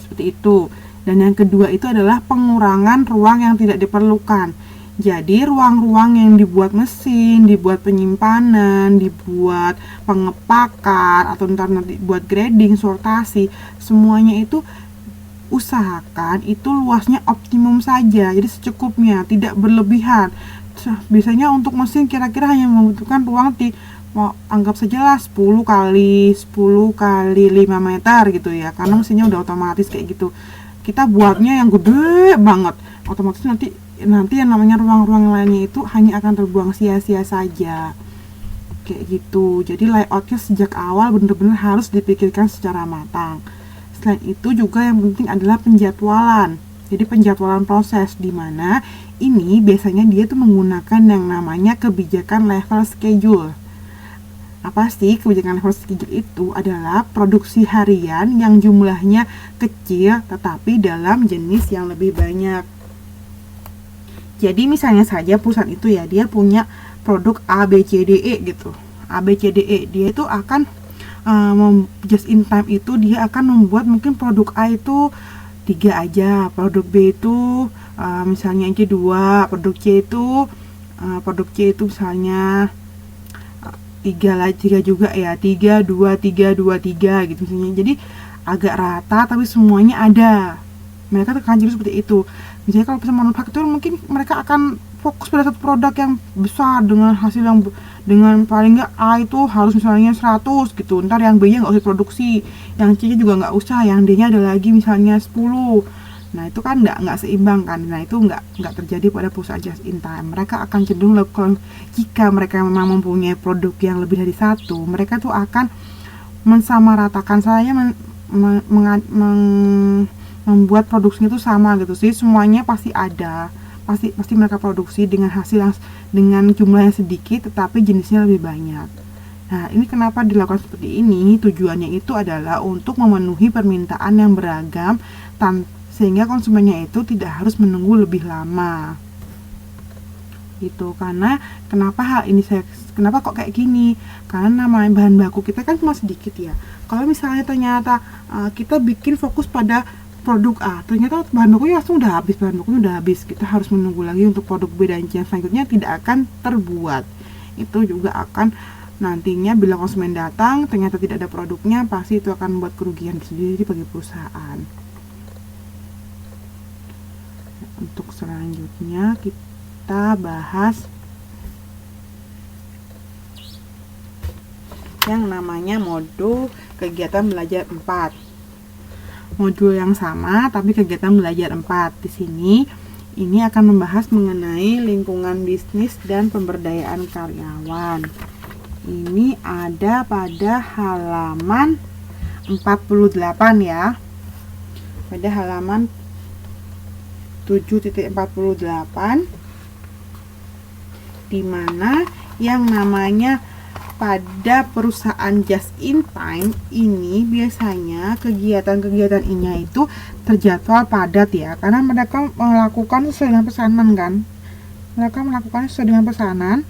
seperti itu. Dan yang kedua itu adalah pengurangan ruang yang tidak diperlukan. Jadi ruang-ruang yang dibuat mesin, dibuat penyimpanan, dibuat pengepakan, atau nanti buat grading, sortasi, semuanya itu usahakan itu luasnya optimum saja, jadi secukupnya, tidak berlebihan. Biasanya untuk mesin kira-kira hanya membutuhkan ruang anggap saja lah 10 kali 5 meter gitu ya, karena mesinnya udah otomatis kayak gitu. Kita buatnya yang gede banget, otomatis nanti yang namanya ruang-ruang lainnya itu hanya akan terbuang sia-sia saja kayak gitu. Jadi layoutnya sejak awal benar-benar harus dipikirkan secara matang. Selain itu juga yang penting adalah penjadwalan. Jadi penjadwalan proses, di mana ini biasanya dia tuh menggunakan yang namanya kebijakan level schedule. Apa sih kebijakan level schedule itu? Adalah produksi harian yang jumlahnya kecil tetapi dalam jenis yang lebih banyak. Jadi misalnya saja perusahaan itu ya, dia punya produk A, B, C, D, E gitu. A, B, C, D, E, dia itu akan just in time itu dia akan membuat mungkin produk A itu 3 aja, produk B itu misalnya aja 2, produk C itu misalnya 3 juga ya, 3, 2, 3, 2, 3 gitu misalnya. Jadi agak rata tapi semuanya ada. Mereka akan jadi seperti itu. Misalnya kalau perusahaan manufaktur mungkin mereka akan fokus pada satu produk yang besar dengan hasil yang dengan paling nggak A itu harus misalnya 100 gitu, ntar yang B nya nggak usah produksi, yang C nya juga nggak usah, yang D nya ada lagi misalnya 10. Nah itu kan nggak seimbang kan. Nah itu nggak terjadi pada perusahaan just in time. Mereka akan cenderung jika mereka memang mempunyai produk yang lebih dari satu, mereka tuh akan mensamaratakan membuat produksinya itu sama gitu sih, semuanya pasti ada, pasti mereka produksi dengan hasil yang dengan jumlah yang sedikit tetapi jenisnya lebih banyak. Nah ini kenapa dilakukan seperti ini? Tujuannya itu adalah untuk memenuhi permintaan yang beragam sehingga konsumennya itu tidak harus menunggu lebih lama gitu. Karena kenapa kok kayak gini? Karena namanya bahan baku kita kan cuma sedikit ya. Kalau misalnya ternyata kita bikin fokus pada produk A, ternyata bahan bakunya udah habis, kita harus menunggu lagi untuk produk B dan C yang selanjutnya tidak akan terbuat. Itu juga akan nantinya bila konsumen datang ternyata tidak ada produknya, pasti itu akan membuat kerugian sendiri bagi perusahaan. Untuk selanjutnya kita bahas yang namanya modul kegiatan belajar 4. Modul yang sama tapi kegiatan belajar 4. Di sini ini akan membahas mengenai lingkungan bisnis dan pemberdayaan karyawan. Ini ada pada halaman 48 ya. Pada halaman 7.48 di mana yang namanya pada perusahaan just in time ini biasanya kegiatan-kegiatan ini itu terjadwal padat ya, karena mereka melakukan sesuai dengan pesanan kan. Mereka melakukan sesuai dengan pesanan,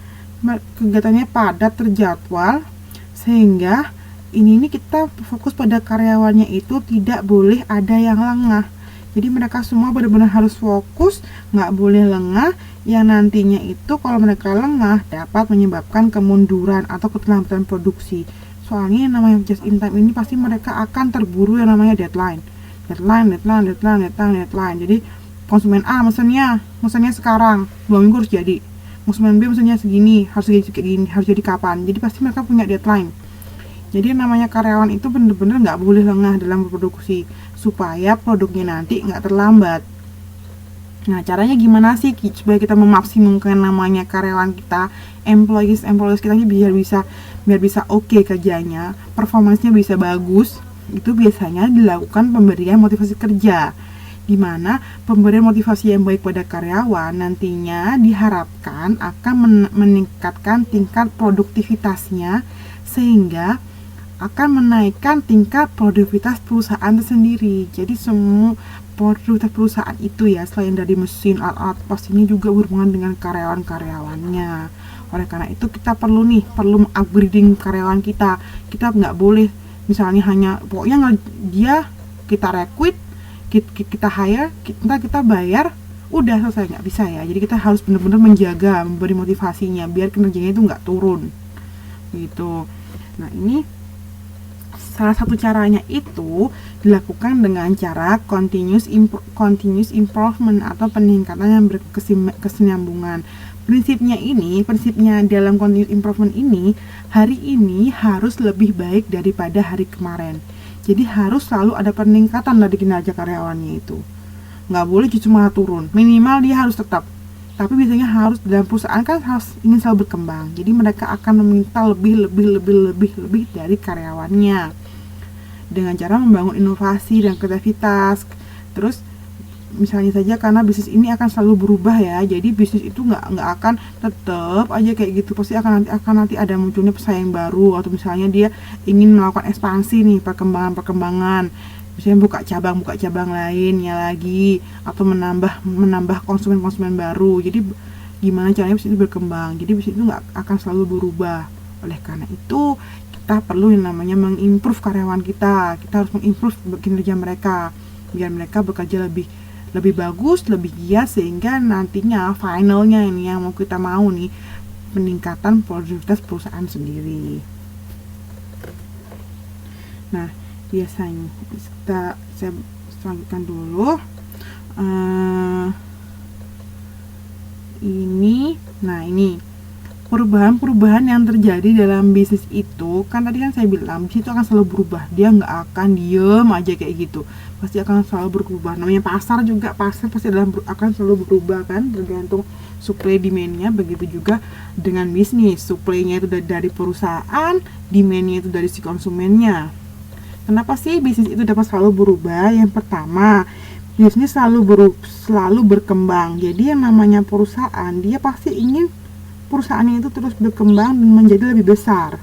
kegiatannya padat, terjadwal, sehingga ini kita fokus pada karyawannya itu tidak boleh ada yang lengah. Jadi mereka semua benar-benar harus fokus, nggak boleh lengah, yang nantinya itu kalau mereka lengah dapat menyebabkan kemunduran atau keterlambatan produksi. Soalnya yang namanya just in time ini pasti mereka akan terburu yang namanya deadline. Jadi konsumen A mesennya sekarang, 2 minggu harus jadi. Konsumen B mesennya segini, harus jadi kapan. Jadi pasti mereka punya deadline. Jadi yang namanya karyawan itu benar-benar nggak boleh lengah dalam berproduksi supaya produknya nanti nggak terlambat. Nah caranya gimana sih supaya kita memaksimumkan namanya karyawan kita, employees kita biar bisa oke kerjanya, performance-nya bisa bagus. Itu biasanya dilakukan pemberian motivasi kerja, di mana pemberian motivasi yang baik pada karyawan nantinya diharapkan akan meningkatkan tingkat produktivitasnya sehingga akan menaikkan tingkat produktivitas perusahaan tersendiri. Jadi semua produktivitas perusahaan itu ya, selain dari mesin, alat-alat, pastinya juga berhubungan dengan karyawan-karyawannya. Oleh karena itu kita perlu upgrading karyawan kita. Kita nggak boleh misalnya pokoknya dia kita rekrut, kita hire, kita bayar, udah selesai, nggak bisa ya. Jadi kita harus benar-benar menjaga, memberi motivasinya biar kinerjanya itu nggak turun gitu. Nah, ini salah satu caranya itu dilakukan dengan cara continuous improvement atau peningkatan yang berkesinambungan. Prinsipnya dalam continuous improvement ini, hari ini harus lebih baik daripada hari kemarin. Jadi harus selalu ada peningkatan dari kinerja karyawannya itu. Nggak boleh justru malah turun. Minimal dia harus tetap. Tapi biasanya harus, dalam perusahaan kan harus ingin selalu berkembang. Jadi mereka akan meminta lebih dari karyawannya dengan cara membangun inovasi dan kreativitas. Terus misalnya saja karena bisnis ini akan selalu berubah ya, jadi bisnis itu nggak akan tetap aja kayak gitu, pasti akan nanti ada munculnya pesaing baru, atau misalnya dia ingin melakukan ekspansi nih, perkembangan, misalnya buka cabang lainnya lagi, atau menambah konsumen baru. Jadi gimana caranya bisnis itu berkembang, jadi bisnis itu nggak akan selalu berubah. Oleh karena itu kita perlu yang namanya mengimprove karyawan kita harus mengimprove kinerja mereka biar mereka bekerja lebih bagus, lebih giat, sehingga nantinya finalnya ini yang kita mau nih, peningkatan produktivitas perusahaan sendiri. Nah, biasanya saya lanjutkan dulu. Ini perubahan yang terjadi dalam bisnis itu, kan tadi kan saya bilang bisnis itu akan selalu berubah, dia nggak akan diem aja kayak gitu, pasti akan selalu berubah. Namanya pasar pasti akan selalu berubah kan, tergantung supply demand-nya. Begitu juga dengan bisnis, supply-nya itu dari perusahaan, demand-nya itu dari si konsumennya. Kenapa sih bisnis itu dapat selalu berubah? Yang pertama, bisnis selalu berkembang. Jadi yang namanya perusahaan, dia pasti ingin perusahaannya itu terus berkembang dan menjadi lebih besar,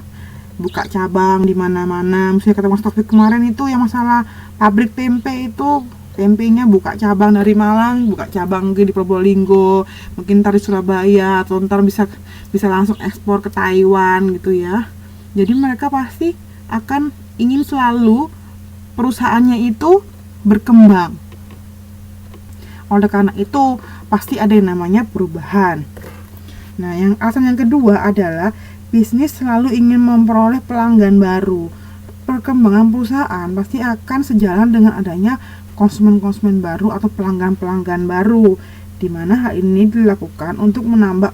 buka cabang di mana-mana. Misalnya kata Mas Taufik kemarin itu yang masalah pabrik tempe itu, tempenya buka cabang dari Malang, buka cabang di Probolinggo, mungkin ntar di Surabaya, atau ntar bisa langsung ekspor ke Taiwan gitu ya. Jadi mereka pasti akan ingin selalu perusahaannya itu berkembang. Oleh karena itu pasti ada yang namanya perubahan. Nah, alasan yang kedua adalah bisnis selalu ingin memperoleh pelanggan baru. Perkembangan perusahaan pasti akan sejalan dengan adanya konsumen-konsumen baru atau pelanggan-pelanggan baru, di mana hal ini dilakukan untuk menambah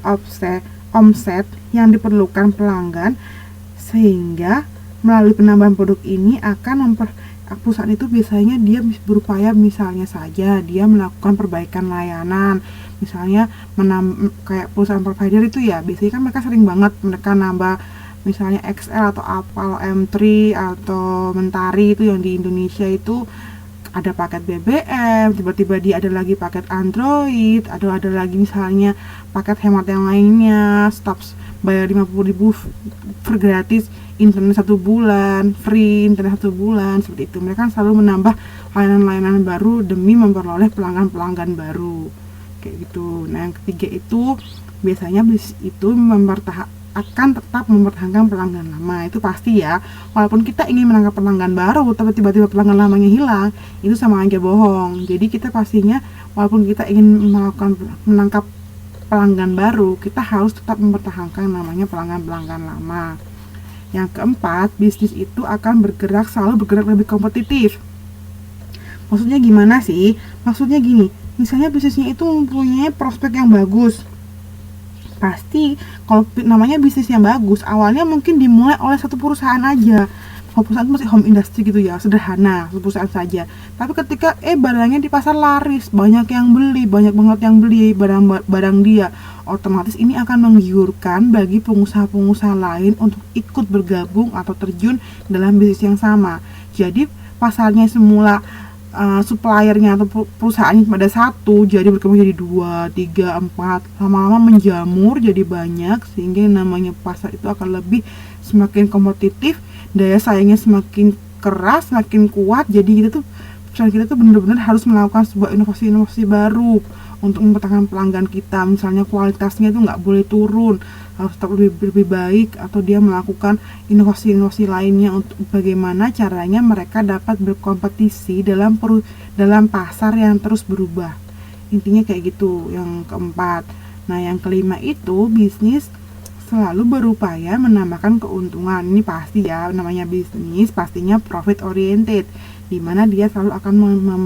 omset yang diperlukan pelanggan, sehingga melalui penambahan produk ini perusahaan itu biasanya dia berupaya, misalnya saja dia melakukan perbaikan layanan, misalnya kayak perusahaan provider itu ya, biasanya kan mereka sering banget mereka nambah misalnya XL atau Apple M3 atau Mentari itu yang di Indonesia itu ada paket BBM, tiba-tiba dia ada lagi paket Android, ada lagi misalnya paket hemat yang lainnya, bayar 50.000 gratis internet 1 bulan, free internet 1 bulan, seperti itu. Mereka selalu menambah layanan-layanan baru demi memperoleh pelanggan-pelanggan baru, kayak gitu. Nah, yang ketiga itu biasanya bisnis itu akan tetap mempertahankan pelanggan lama. Itu pasti ya, walaupun kita ingin menangkap pelanggan baru tapi tiba-tiba pelanggan lamanya hilang, itu sama aja bohong. Jadi kita pastinya walaupun kita ingin menangkap pelanggan baru, kita harus tetap mempertahankan namanya pelanggan-pelanggan lama. Yang keempat, bisnis itu akan selalu bergerak lebih kompetitif. Maksudnya gimana sih? Maksudnya gini, misalnya bisnisnya itu mempunyai prospek yang bagus. Pasti kalau namanya bisnis yang bagus, awalnya mungkin dimulai oleh satu perusahaan aja. Kalau perusahaan itu masih home industry gitu ya, sederhana, satu perusahaan saja. Tapi ketika barangnya di pasar laris, banyak banget yang beli barang dia, otomatis ini akan menggiurkan bagi pengusaha-pengusaha lain untuk ikut bergabung atau terjun dalam bisnis yang sama. Jadi pasarnya semula suppliernya atau perusahaannya pada satu, jadi berkembang jadi 2, 3, 4, lama-lama menjamur jadi banyak, sehingga yang namanya pasar itu akan semakin kompetitif, daya saingnya semakin keras, semakin kuat. Jadi perusahaan kita tuh benar-benar harus melakukan sebuah inovasi baru untuk mempertahankan pelanggan kita. Misalnya kualitasnya itu nggak boleh turun, harus tetap lebih baik, atau dia melakukan inovasi-inovasi lainnya untuk bagaimana caranya mereka dapat berkompetisi dalam pasar yang terus berubah. Intinya kayak gitu. Yang keempat. Nah, yang kelima itu bisnis selalu berupaya menambahkan keuntungan. Ini pasti ya, namanya bisnis pastinya profit oriented, dimana dia selalu akan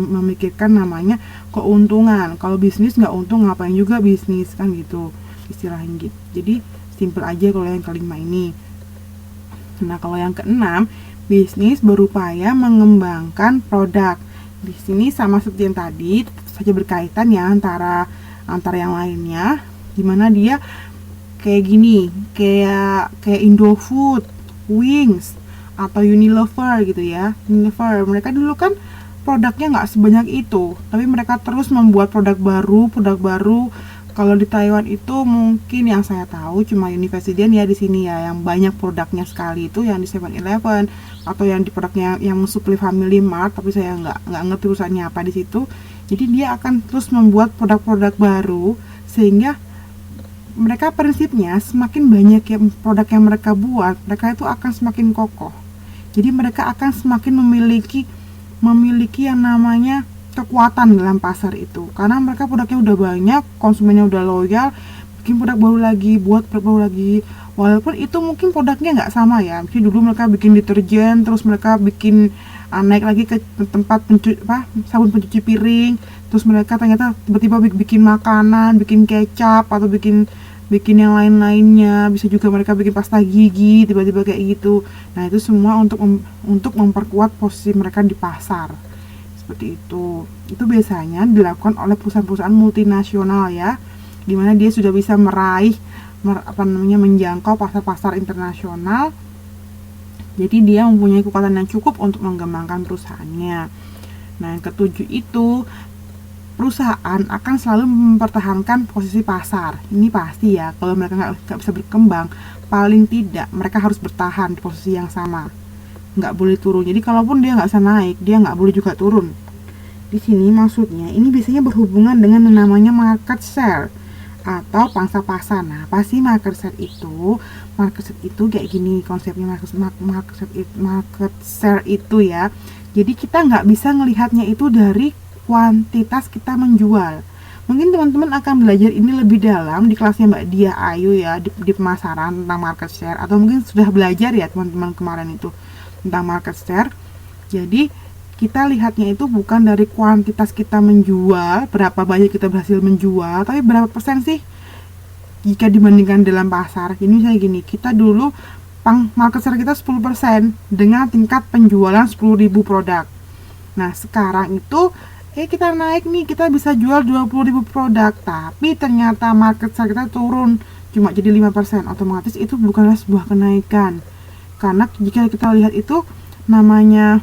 memikirkan namanya keuntungan. Kalau bisnis nggak untung ngapain juga bisnis, kan gitu istilahnya gitu. Jadi simple aja kalau yang kelima ini. Nah, kalau yang keenam, bisnis berupaya mengembangkan produk. Di sini sama seperti yang tadi, saja berkaitan ya antara yang lainnya, dimana dia kayak gini, kayak Indofood, Wings, atau Unilever gitu ya. Unilever, mereka dulu kan produknya nggak sebanyak itu, tapi mereka terus membuat produk baru. Kalau di Taiwan itu mungkin yang saya tahu cuma Universiden ya di sini ya, yang banyak produknya sekali itu yang di 7-Eleven, atau yang di produknya yang Supli Family Mart, tapi saya nggak ngerti urusannya apa di situ. Jadi dia akan terus membuat produk-produk baru, sehingga mereka prinsipnya semakin banyak produk yang mereka buat, mereka itu akan semakin kokoh. Jadi mereka akan semakin memiliki yang namanya kekuatan dalam pasar itu, karena mereka produknya udah banyak, konsumennya udah loyal, bikin produk baru lagi, buat produk baru lagi. Walaupun itu mungkin produknya nggak sama ya, mungkin dulu mereka bikin deterjen, terus mereka bikin naik lagi ke tempat sabun pencuci piring, terus mereka ternyata tiba-tiba bikin makanan, bikin kecap, atau bikin yang lain-lainnya. Bisa juga mereka bikin pasta gigi tiba-tiba kayak gitu. Nah, itu semua untuk memperkuat posisi mereka di pasar. Seperti itu. Itu biasanya dilakukan oleh perusahaan-perusahaan multinasional ya, dimana dia sudah bisa menjangkau pasar-pasar internasional. Jadi dia mempunyai kekuatan yang cukup untuk mengembangkan perusahaannya. Nah, yang ketujuh itu, perusahaan akan selalu mempertahankan posisi pasar. Ini pasti ya, kalau mereka nggak bisa berkembang, paling tidak mereka harus bertahan di posisi yang sama, nggak boleh turun. Jadi kalaupun dia nggak bisa naik, dia nggak boleh juga turun. Di sini maksudnya ini biasanya berhubungan dengan yang namanya market share atau pangsa pasar. Nah, apa sih market share itu? Market share itu kayak gini konsepnya. Market share itu ya, jadi kita nggak bisa ngelihatnya itu dari kuantitas kita menjual. Mungkin teman-teman akan belajar ini lebih dalam di kelasnya Mbak Dia Ayu ya, di pemasaran tentang market share, atau mungkin sudah belajar ya teman-teman kemarin itu tentang market share. Jadi kita lihatnya itu bukan dari kuantitas kita menjual, berapa banyak kita berhasil menjual, tapi berapa persen sih jika dibandingkan dalam pasar. Jadi misalnya gini, kita dulu market share kita 10% dengan tingkat penjualan 10.000 produk. Nah, sekarang itu kita naik nih, kita bisa jual 20.000 produk, tapi ternyata market share kita turun cuma jadi 5%. Otomatis itu bukanlah sebuah kenaikan, karena jika kita lihat itu namanya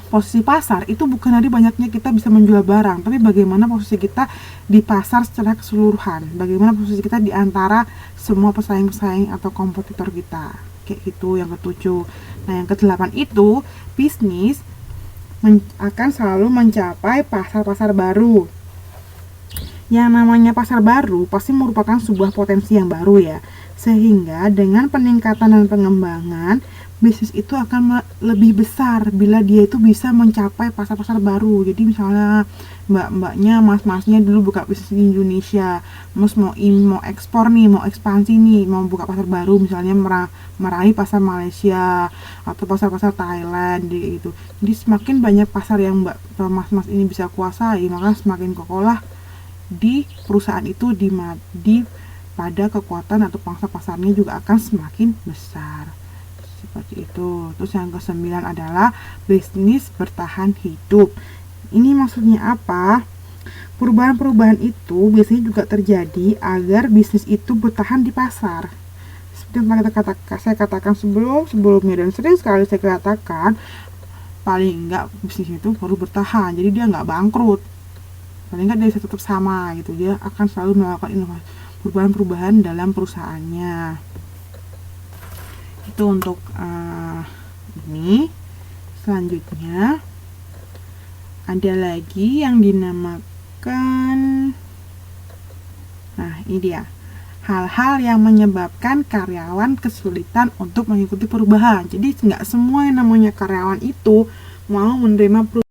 posisi pasar, itu bukan dari banyaknya kita bisa menjual barang, tapi bagaimana posisi kita di pasar secara keseluruhan, bagaimana posisi kita di antara semua pesaing-pesaing atau kompetitor kita, kayak gitu. Yang ketujuh. Nah, yang kedelapan itu, bisnis akan selalu mencapai pasar-pasar baru. Yang namanya pasar baru pasti merupakan sebuah potensi yang baru ya, sehingga dengan peningkatan dan pengembangan, bisnis itu akan lebih besar bila dia itu bisa mencapai pasar-pasar baru. Jadi misalnya mbak-mbaknya, mas-masnya dulu buka bisnis di Indonesia, mau ekspor nih, mau ekspansi nih, mau buka pasar baru, misalnya meraih pasar Malaysia atau pasar-pasar Thailand gitu. Jadi semakin banyak pasar yang mbak mas-mas ini bisa kuasai, maka semakin kokohlah di perusahaan itu di pada kekuatan atau pangsa pasarnya juga akan semakin besar. Seperti itu. Terus yang ke-9 adalah bisnis bertahan hidup. Ini maksudnya apa? Perubahan-perubahan itu biasanya juga terjadi agar bisnis itu bertahan di pasar. Seperti yang saya katakan sebelumnya, dan sering sekali saya katakan, paling enggak bisnis itu perlu bertahan, jadi dia enggak bangkrut. Paling enggak dia tetap sama gitu, dia akan selalu melakukan inovasi, perubahan-perubahan dalam perusahaannya. Itu untuk ini. Selanjutnya ada lagi yang dinamakan Nah, ini dia. Hal-hal yang menyebabkan karyawan kesulitan untuk mengikuti perubahan. Jadi nggak semua yang namanya karyawan itu mau menerima perubahan.